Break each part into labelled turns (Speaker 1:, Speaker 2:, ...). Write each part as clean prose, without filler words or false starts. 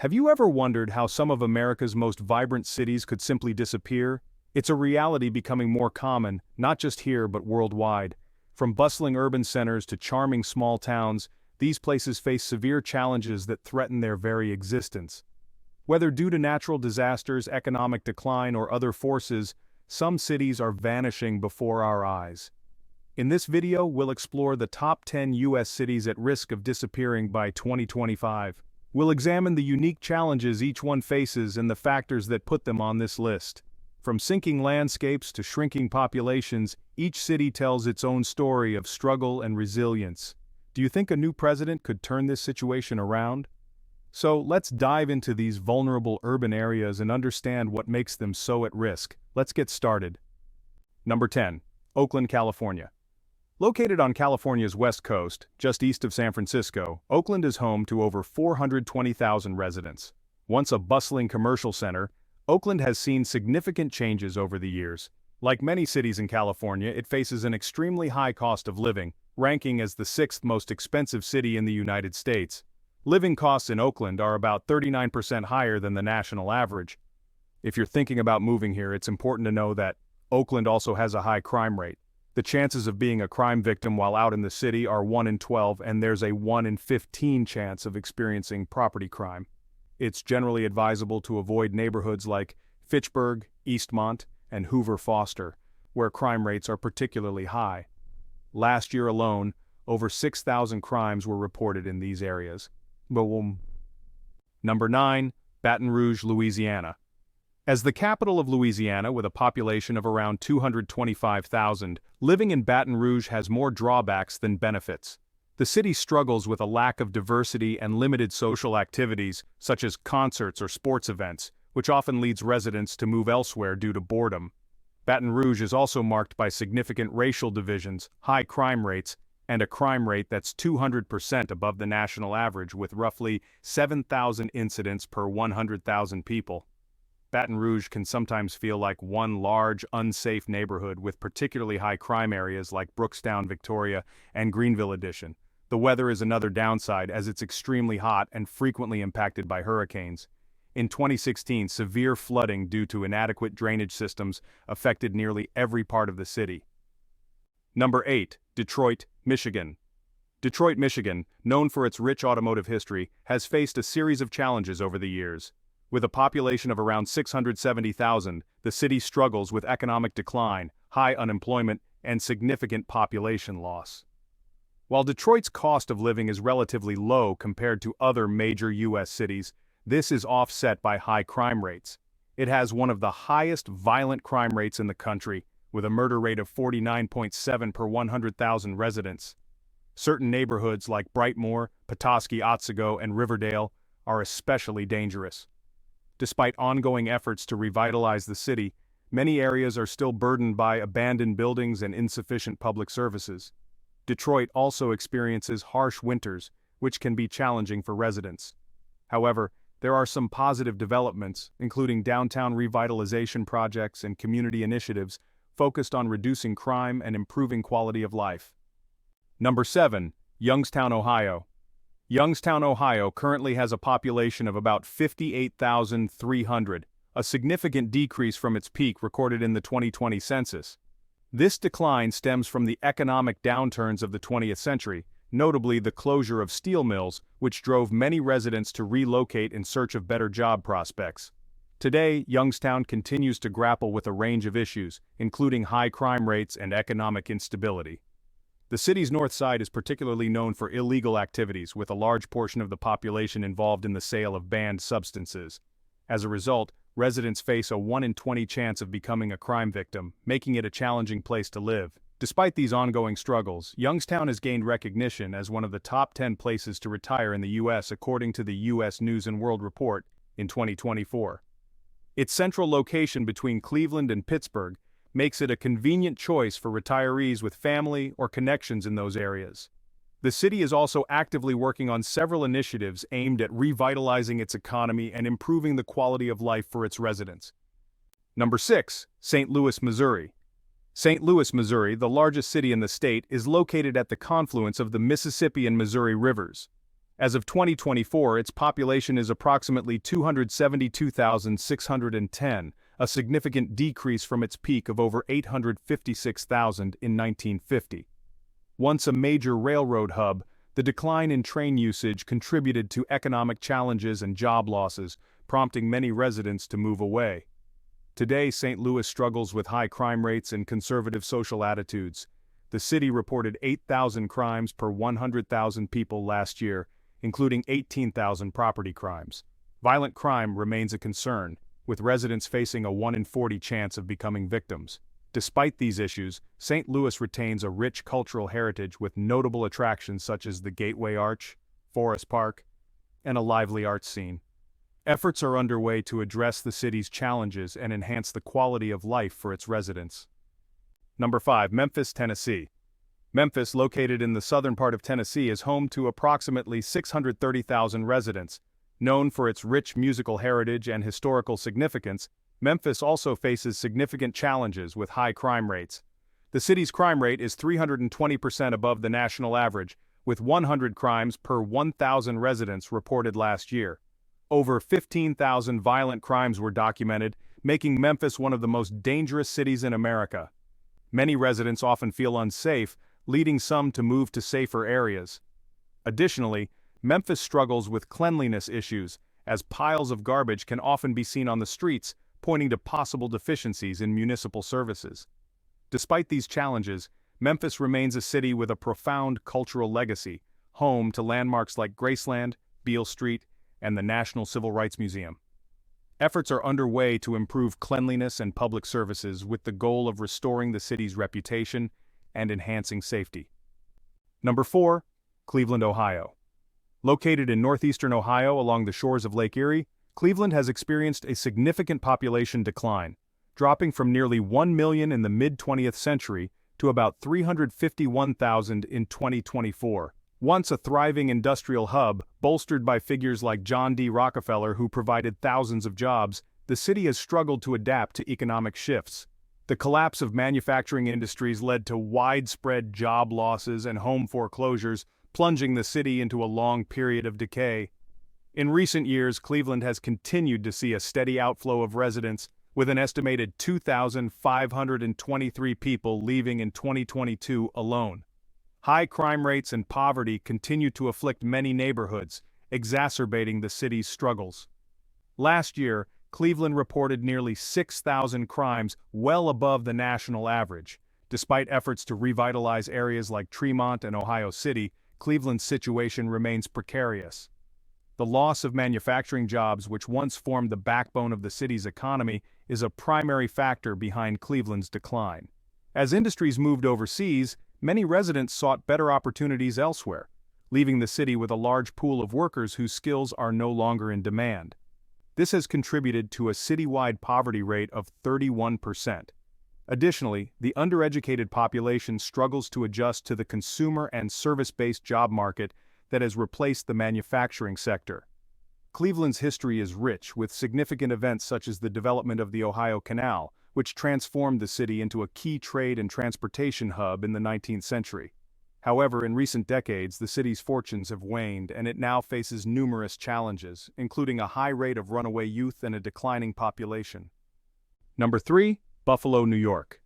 Speaker 1: Have you ever wondered how some of America's most vibrant cities could simply disappear? It's a reality becoming more common, not just here but worldwide. From bustling urban centers to charming small towns, these places face severe challenges that threaten their very existence. Whether due to natural disasters, economic decline, or other forces, some cities are vanishing before our eyes. In this video, we'll explore the top 10 U.S. cities at risk of disappearing by 2025. We'll examine the unique challenges each one faces and the factors that put them on this list. From sinking landscapes to shrinking populations, each city tells its own story of struggle and resilience. Do you think a new president could turn this situation around? So let's dive into these vulnerable urban areas and understand what makes them so at risk. Let's get started. Number 10. Oakland, California. Located on California's west coast, just east of San Francisco, Oakland is home to over 420,000 residents. Once a bustling commercial center, Oakland has seen significant changes over the years. Like many cities in California, it faces an extremely high cost of living, ranking as the sixth most expensive city in the United States. Living costs in Oakland are about 39% higher than the national average. If you're thinking about moving here, it's important to know that Oakland also has a high crime rate. The chances of being a crime victim while out in the city are 1 in 12, and there's a 1 in 15 chance of experiencing property crime. It's generally advisable to avoid neighborhoods like Fitchburg, Eastmont, and Hoover Foster, where crime rates are particularly high. Last year alone, over 6,000 crimes were reported in these areas. Boom. Number 9. Baton Rouge, Louisiana. As the capital of Louisiana with a population of around 225,000, living in Baton Rouge has more drawbacks than benefits. The city struggles with a lack of diversity and limited social activities, such as concerts or sports events, which often leads residents to move elsewhere due to boredom. Baton Rouge is also marked by significant racial divisions, high crime rates, and a crime rate that's 200% above the national average, with roughly 7,000 incidents per 100,000 people. Baton Rouge can sometimes feel like one large, unsafe neighborhood with particularly high crime areas like Brookstown, Victoria, and Greenville Addition. The weather is another downside as it's extremely hot and frequently impacted by hurricanes. In 2016, severe flooding due to inadequate drainage systems affected nearly every part of the city. Number 8. Detroit, Michigan. Detroit, Michigan, known for its rich automotive history, has faced a series of challenges over the years. With a population of around 670,000, the city struggles with economic decline, high unemployment, and significant population loss. While Detroit's cost of living is relatively low compared to other major U.S. cities, this is offset by high crime rates. It has one of the highest violent crime rates in the country, with a murder rate of 49.7 per 100,000 residents. Certain neighborhoods like Brightmoor, Petoskey, Otsego, and Riverdale are especially dangerous. Despite ongoing efforts to revitalize the city, many areas are still burdened by abandoned buildings and insufficient public services. Detroit also experiences harsh winters, which can be challenging for residents. However, there are some positive developments, including downtown revitalization projects and community initiatives focused on reducing crime and improving quality of life. Number 7. Youngstown, Ohio. Youngstown, Ohio currently has a population of about 58,300, a significant decrease from its peak recorded in the 2020 census. This decline stems from the economic downturns of the 20th century, notably the closure of steel mills, which drove many residents to relocate in search of better job prospects. Today, Youngstown continues to grapple with a range of issues, including high crime rates and economic instability. The city's north side is particularly known for illegal activities, with a large portion of the population involved in the sale of banned substances. As a result, residents face a 1 in 20 chance of becoming a crime victim, making it a challenging place to live. Despite these ongoing struggles, Youngstown has gained recognition as one of the top 10 places to retire in the U.S. according to the U.S. News & World Report in 2024. Its central location between Cleveland and Pittsburgh makes it a convenient choice for retirees with family or connections in those areas. The city is also actively working on several initiatives aimed at revitalizing its economy and improving the quality of life for its residents. Number 6. St. Louis, Missouri. St. Louis, Missouri, the largest city in the state, is located at the confluence of the Mississippi and Missouri rivers. As of 2024, its population is approximately 272,610, a significant decrease from its peak of over 856,000 in 1950. Once a major railroad hub, the decline in train usage contributed to economic challenges and job losses, prompting many residents to move away. Today, St. Louis struggles with high crime rates and conservative social attitudes. The city reported 8,000 crimes per 100,000 people last year, including 18,000 property crimes. Violent crime remains a concern, with residents facing a 1 in 40 chance of becoming victims. Despite these issues, St. Louis retains a rich cultural heritage with notable attractions such as the Gateway Arch, Forest Park, and a lively arts scene. Efforts are underway to address the city's challenges and enhance the quality of life for its residents. Number 5. Memphis, Tennessee. Memphis, located in the southern part of Tennessee, is home to approximately 630,000 residents. Known for its rich musical heritage and historical significance, Memphis also faces significant challenges with high crime rates. The city's crime rate is 320% above the national average, with 100 crimes per 1,000 residents reported last year. Over 15,000 violent crimes were documented, making Memphis one of the most dangerous cities in America. Many residents often feel unsafe, leading some to move to safer areas. Additionally, Memphis struggles with cleanliness issues, as piles of garbage can often be seen on the streets, pointing to possible deficiencies in municipal services. Despite these challenges, Memphis remains a city with a profound cultural legacy, home to landmarks like Graceland, Beale Street, and the National Civil Rights Museum. Efforts are underway to improve cleanliness and public services with the goal of restoring the city's reputation and enhancing safety. Number 4. Cleveland, Ohio. Located in northeastern Ohio along the shores of Lake Erie, Cleveland has experienced a significant population decline, dropping from nearly 1 million in the mid-20th century to about 351,000 in 2024. Once a thriving industrial hub, bolstered by figures like John D. Rockefeller who provided thousands of jobs, the city has struggled to adapt to economic shifts. The collapse of manufacturing industries led to widespread job losses and home foreclosures, plunging the city into a long period of decay. In recent years, Cleveland has continued to see a steady outflow of residents, with an estimated 2,523 people leaving in 2022 alone. High crime rates and poverty continue to afflict many neighborhoods, exacerbating the city's struggles. Last year, Cleveland reported nearly 6,000 crimes, well above the national average. Despite efforts to revitalize areas like Tremont and Ohio City, Cleveland's situation remains precarious. The loss of manufacturing jobs, which once formed the backbone of the city's economy, is a primary factor behind Cleveland's decline. As industries moved overseas, many residents sought better opportunities elsewhere, leaving the city with a large pool of workers whose skills are no longer in demand. This has contributed to a citywide poverty rate of 31%. Additionally, the undereducated population struggles to adjust to the consumer and service-based job market that has replaced the manufacturing sector. Cleveland's history is rich, with significant events such as the development of the Ohio Canal, which transformed the city into a key trade and transportation hub in the 19th century. However, in recent decades, the city's fortunes have waned, and it now faces numerous challenges, including a high rate of runaway youth and a declining population. Number 3. Buffalo, New York.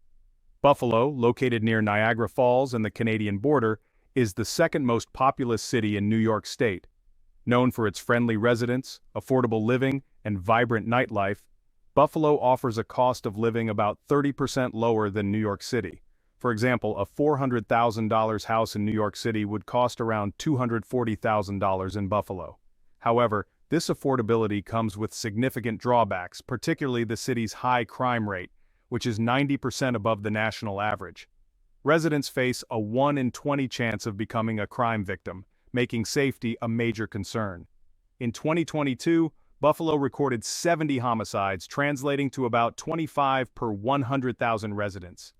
Speaker 1: Buffalo, located near Niagara Falls and the Canadian border, is the second most populous city in New York State. Known for its friendly residents, affordable living, and vibrant nightlife, Buffalo offers a cost of living about 30% lower than New York City. For example, a $400,000 house in New York City would cost around $240,000 in Buffalo. However, this affordability comes with significant drawbacks, particularly the city's high crime rate, which is 90% above the national average. Residents face a 1 in 20 chance of becoming a crime victim, making safety a major concern. In 2022, Buffalo recorded 70 homicides, translating to about 25 per 100,000 residents.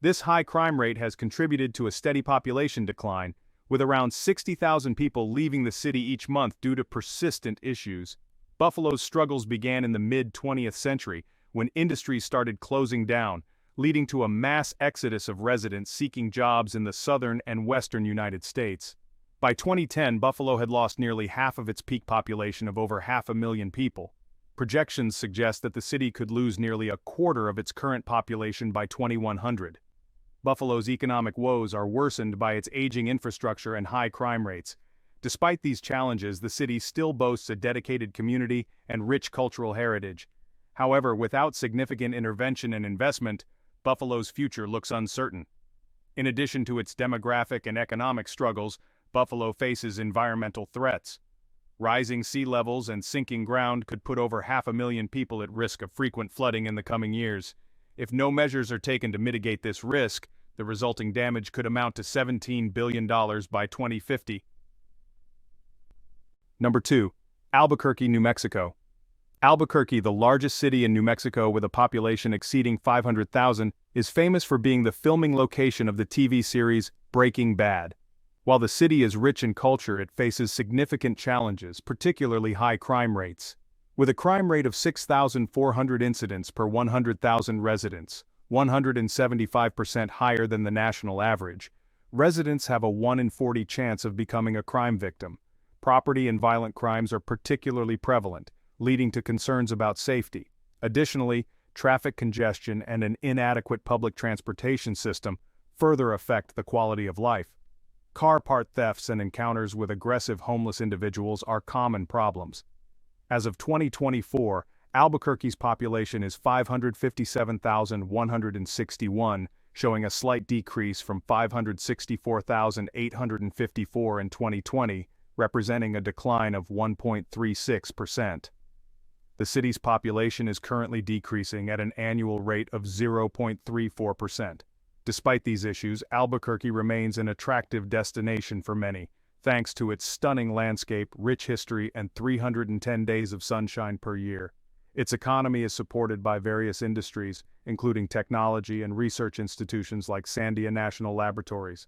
Speaker 1: This high crime rate has contributed to a steady population decline, with around 60,000 people leaving the city each month due to persistent issues. Buffalo's struggles began in the mid-20th century, when industries started closing down, leading to a mass exodus of residents seeking jobs in the southern and western United States. By 2010, Buffalo had lost nearly half of its peak population of over 500,000 people. Projections suggest that the city could lose nearly a quarter of its current population by 2100. Buffalo's economic woes are worsened by its aging infrastructure and high crime rates. Despite these challenges, the city still boasts a dedicated community and rich cultural heritage. However, without significant intervention and investment, Buffalo's future looks uncertain. In addition to its demographic and economic struggles, Buffalo faces environmental threats. Rising sea levels and sinking ground could put over 500,000 people at risk of frequent flooding in the coming years. If no measures are taken to mitigate this risk, the resulting damage could amount to $17 billion by 2050. Number 2. Albuquerque, New Mexico. Albuquerque, the largest city in New Mexico with a population exceeding 500,000, is famous for being the filming location of the TV series Breaking Bad. While the city is rich in culture, it faces significant challenges, particularly high crime rates. With a crime rate of 6,400 incidents per 100,000 residents, 175% higher than the national average, residents have a 1 in 40 chance of becoming a crime victim. Property and violent crimes are particularly prevalent, leading to concerns about safety. Additionally, traffic congestion and an inadequate public transportation system further affect the quality of life. Car part thefts and encounters with aggressive homeless individuals are common problems. As of 2024, Albuquerque's population is 557,161, showing a slight decrease from 564,854 in 2020, representing a decline of 1.36%. The city's population is currently decreasing at an annual rate of 0.34%. Despite these issues, Albuquerque remains an attractive destination for many, thanks to its stunning landscape, rich history, and 310 days of sunshine per year. Its economy is supported by various industries, including technology and research institutions like Sandia National Laboratories.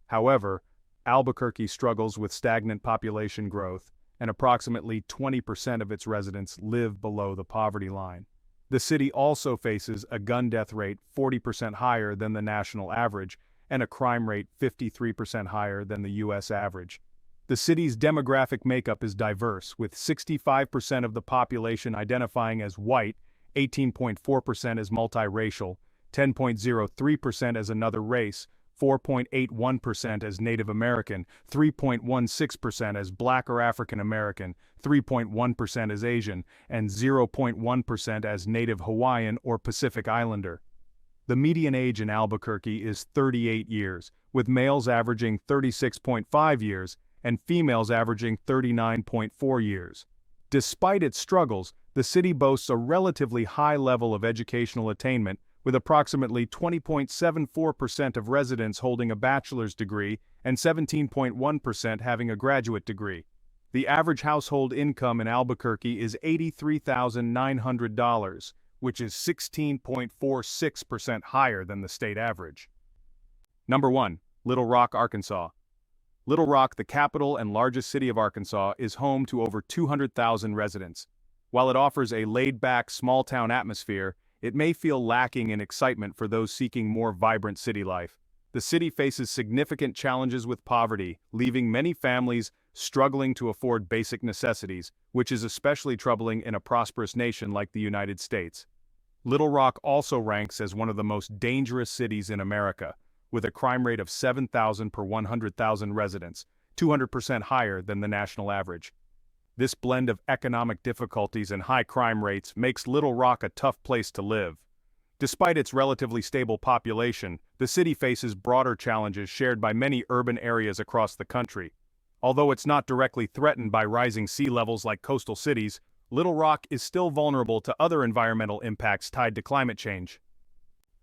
Speaker 1: However, Albuquerque struggles with stagnant population growth, and approximately 20% of its residents live below the poverty line. The city also faces a gun death rate 40% higher than the national average and a crime rate 53% higher than the U.S. average. The city's demographic makeup is diverse, with 65% of the population identifying as white, 18.4% as multiracial, 10.03% as another race, 4.81% as Native American, 3.16% as Black or African American, 3.1% as Asian, and 0.1% as Native Hawaiian or Pacific Islander. The median age in Albuquerque is 38 years, with males averaging 36.5 years and females averaging 39.4 years. Despite its struggles, the city boasts a relatively high level of educational attainment, with approximately 20.74% of residents holding a bachelor's degree and 17.1% having a graduate degree. The average household income in Albuquerque is $83,900, which is 16.46% higher than the state average. Number 1. Little Rock, Arkansas. Little Rock, the capital and largest city of Arkansas, is home to over 200,000 residents. While it offers a laid-back, small-town atmosphere, it may feel lacking in excitement for those seeking more vibrant city life. The city faces significant challenges with poverty, leaving many families struggling to afford basic necessities, which is especially troubling in a prosperous nation like the United States. Little Rock also ranks as one of the most dangerous cities in America, with a crime rate of 7,000 per 100,000 residents, 200% higher than the national average. This blend of economic difficulties and high crime rates makes Little Rock a tough place to live. Despite its relatively stable population, the city faces broader challenges shared by many urban areas across the country. Although it's not directly threatened by rising sea levels like coastal cities, Little Rock is still vulnerable to other environmental impacts tied to climate change.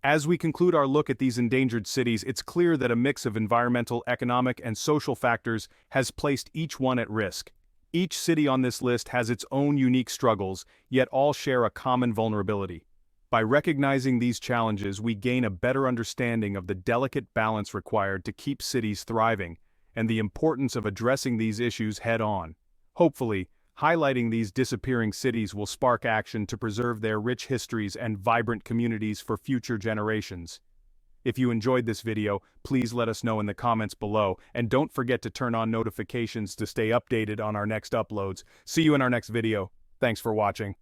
Speaker 1: As we conclude our look at these endangered cities, it's clear that a mix of environmental, economic, and social factors has placed each one at risk. Each city on this list has its own unique struggles, yet all share a common vulnerability. By recognizing these challenges, we gain a better understanding of the delicate balance required to keep cities thriving, and the importance of addressing these issues head-on. Hopefully, highlighting these disappearing cities will spark action to preserve their rich histories and vibrant communities for future generations. If you enjoyed this video, please let us know in the comments below, and don't forget to turn on notifications to stay updated on our next uploads. See you in our next video. Thanks for watching.